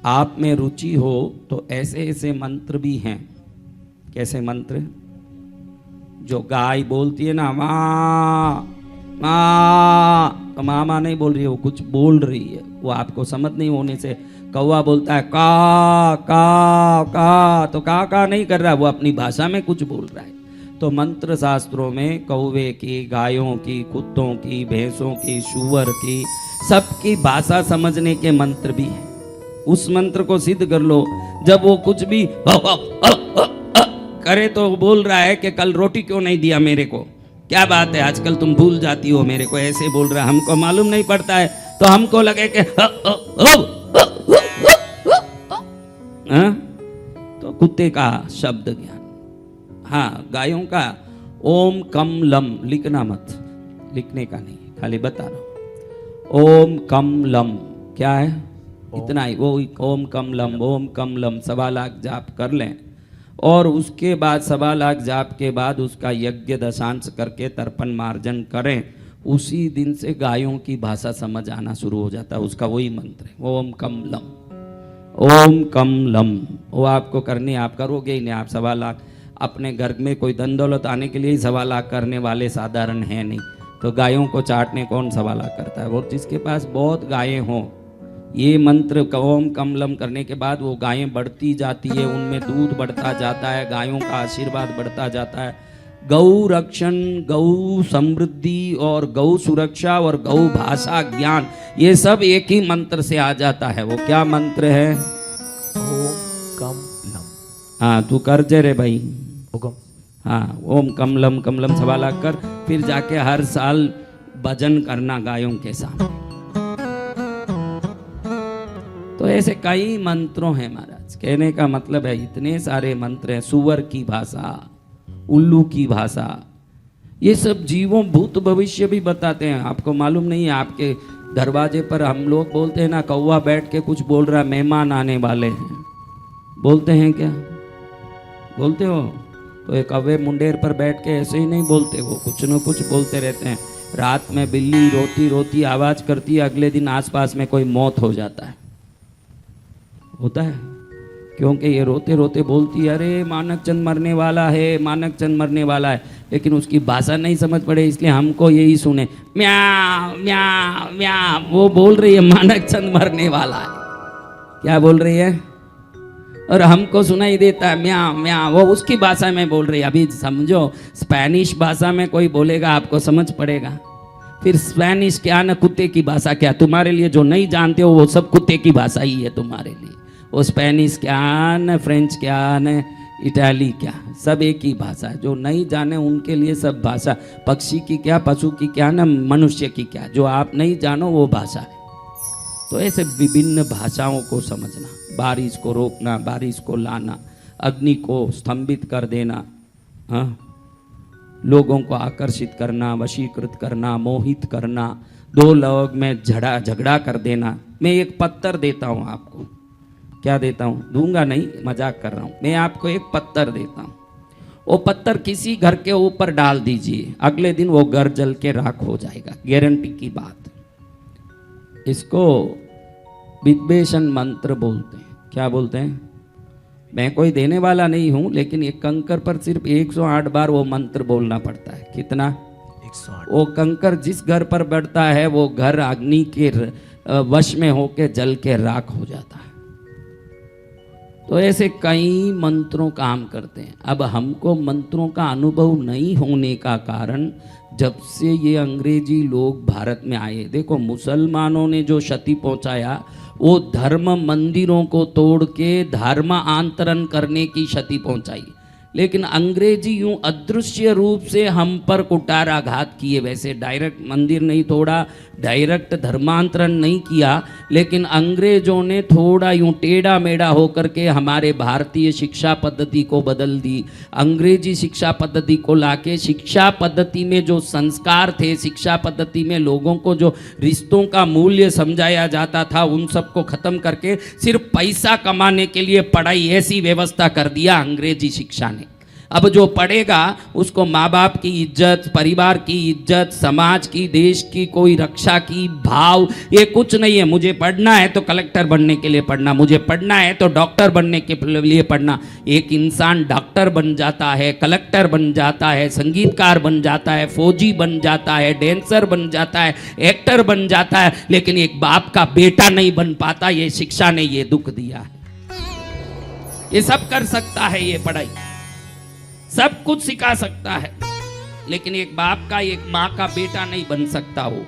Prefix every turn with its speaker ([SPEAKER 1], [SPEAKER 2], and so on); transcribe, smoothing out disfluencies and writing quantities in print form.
[SPEAKER 1] आप में रुचि हो तो ऐसे ऐसे मंत्र भी हैं। कैसे मंत्र? जो गाय बोलती है ना माँ माँ, तो माँ माँ नहीं बोल रही है, वो कुछ बोल रही है, वो आपको समझ नहीं होने से। कौवा बोलता है का, तो का नहीं कर रहा, वो अपनी भाषा में कुछ बोल रहा है। तो मंत्र शास्त्रों में कौवे की, गायों की, कुत्तों की, भैंसों की, सूअर की, सबकी भाषा समझने के मंत्र भी हैं। उस मंत्र को सिद्ध कर लो। जब वो कुछ भी करे तो बोल रहा है कि कल रोटी क्यों नहीं दिया मेरे को, क्या बात है आजकल तुम भूल जाती हो मेरे को, ऐसे बोल रहा है। हमको मालूम नहीं पड़ता है तो हमको लगे कि तो कुत्ते का शब्द ज्ञान। हाँ, गायों का ओम कम लम, लिखना मत, लिखने का नहीं, खाली बता रहा हूं। ओम कम लम क्या है, इतना ही, वो ओम कम लम 1.25 लाख जाप कर लें और उसके बाद 1.25 लाख जाप के बाद उसका यज्ञ दशांश करके तर्पण मार्जन करें। उसी दिन से गायों की भाषा समझ आना शुरू हो जाता है। उसका वही मंत्र है, ओम कम लम। वो आपको करनी, आप करोगे ही नहीं। आप 1.25 लाख अपने घर में कोई धन दौलत आने के लिए ही 1.25 लाख करने वाले साधारण हैं नहीं। तो गायों को चाटने कौन 1.25 लाख करता है? वो जिसके पास बहुत गायें हों। ये मंत्र ओम कमलम करने के बाद वो गायें बढ़ती जाती है, उनमें दूध बढ़ता जाता है, गायों का आशीर्वाद बढ़ता जाता है। गौ रक्षण, गौ समृद्धि और गौ सुरक्षा और गौ भाषा ज्ञान, ये सब एक ही मंत्र से आ जाता है। वो क्या मंत्र है?
[SPEAKER 2] ओम कम लम।
[SPEAKER 1] हाँ, तू कर जे रे भाई।
[SPEAKER 2] हुक्म।
[SPEAKER 1] हाँ, ओम कमलम 1.25 लाख कर, फिर जाके हर साल भजन करना गायों के सामने। तो ऐसे कई मंत्रों हैं महाराज। कहने का मतलब है इतने सारे मंत्र हैं। सुअर की भाषा, उल्लू की भाषा, ये सब जीवों भूत भविष्य भी बताते हैं। आपको मालूम नहीं है? आपके दरवाजे पर हम लोग बोलते हैं ना, कौवा बैठ के कुछ बोल रहा है, मेहमान आने वाले हैं, बोलते हैं क्या? बोलते हो? तो एक कौवे मुंडेर पर बैठ के ऐसे ही नहीं बोलते, वो कुछ न कुछ बोलते रहते हैं। रात में बिल्ली रोती रोती आवाज करती है, अगले दिन आसपास में कोई मौत हो जाता है, होता है, क्योंकि ये रोते रोते बोलती है अरे मानक चंद मरने वाला है, मानक चंद मरने वाला है, लेकिन उसकी भाषा नहीं समझ पड़े, इसलिए हमको यही सुने म्याँ म्याँ म्याँ। वो बोल रही है मानक चंद मरने वाला है, क्या बोल रही है, और हमको सुनाई देता है म्याँ म्याँ। वो उसकी भाषा में बोल रही है। अभी समझो, स्पेनिश भाषा में कोई बोलेगा आपको समझ पड़ेगा। फिर स्पेनिश क्या न कुत्ते की भाषा क्या, तुम्हारे लिए जो नहीं जानते हो वो सब कुत्ते की भाषा ही है तुम्हारे लिए। वो स्पेनिश क्या न फ्रेंच क्या न इटाली क्या, सब एक ही भाषा है। जो नहीं जाने उनके लिए सब भाषा, पक्षी की क्या, पशु की क्या न मनुष्य की क्या, जो आप नहीं जानो वो भाषा है। तो ऐसे विभिन्न भाषाओं को समझना, बारिश को रोकना, बारिश को लाना, अग्नि को स्तंभित कर देना, हाँ, लोगों को आकर्षित करना, वशीकृत करना, मोहित करना, 2 लोग में झगड़ा कर देना। मैं एक पत्थर देता हूँ आपको, क्या देता हूँ, दूंगा नहीं, मजाक कर रहा हूँ। मैं आपको एक पत्थर देता हूँ, वो पत्थर किसी घर के ऊपर डाल दीजिए, अगले दिन वो घर जल के राख हो जाएगा, गारंटी की बात। इसको विद्वेषण मंत्र बोलते हैं। क्या बोलते हैं? मैं कोई देने वाला नहीं हूं, लेकिन एक कंकर पर सिर्फ 108 बार वो मंत्र बोलना पड़ता है। कितना?
[SPEAKER 2] 108।
[SPEAKER 1] वो कंकर जिस घर पर बढ़ता है वो घर अग्नि के वश में होके जल के राख हो जाता है। तो ऐसे कई मंत्रों काम करते हैं। अब हमको मंत्रों का अनुभव नहीं होने का कारण, जब से ये अंग्रेजी लोग भारत में आए, देखो मुसलमानों ने जो क्षति पहुंचाया वो धर्म मंदिरों को तोड़ के धर्मांतरण करने की क्षति पहुंचाई, लेकिन अंग्रेजी यूं अदृश्य रूप से हम पर कुटाराघात किए। वैसे डायरेक्ट मंदिर नहीं तोड़ा, डायरेक्ट धर्मांतरण नहीं किया, लेकिन अंग्रेजों ने थोड़ा यूं टेढ़ा मेढ़ा होकर के हमारे भारतीय शिक्षा पद्धति को बदल दी। अंग्रेजी शिक्षा पद्धति को लाके शिक्षा पद्धति में जो संस्कार थे, शिक्षा पद्धति में लोगों को जो रिश्तों का मूल्य समझाया जाता था, उन सब को खत्म करके सिर्फ पैसा कमाने के लिए पढ़ाई ऐसी व्यवस्था कर दिया अंग्रेजी शिक्षा ने। अब जो पढ़ेगा उसको माँ बाप की इज्जत, परिवार की इज्जत, समाज की, देश की कोई रक्षा की भाव, ये कुछ नहीं है। मुझे पढ़ना है तो कलेक्टर बनने के लिए पढ़ना, मुझे पढ़ना है तो डॉक्टर बनने के लिए पढ़ना। एक इंसान डॉक्टर बन जाता है, कलेक्टर बन जाता है, संगीतकार बन जाता है, फौजी बन जाता है, डांसर बन जाता है, एक्टर बन जाता है, लेकिन एक बाप का बेटा नहीं बन पाता। ये शिक्षा ने ये दुख दिया है। ये सब कर सकता है, ये पढ़ाई सब कुछ सिखा सकता है, लेकिन एक बाप का, एक माँ का बेटा नहीं बन सकता हो।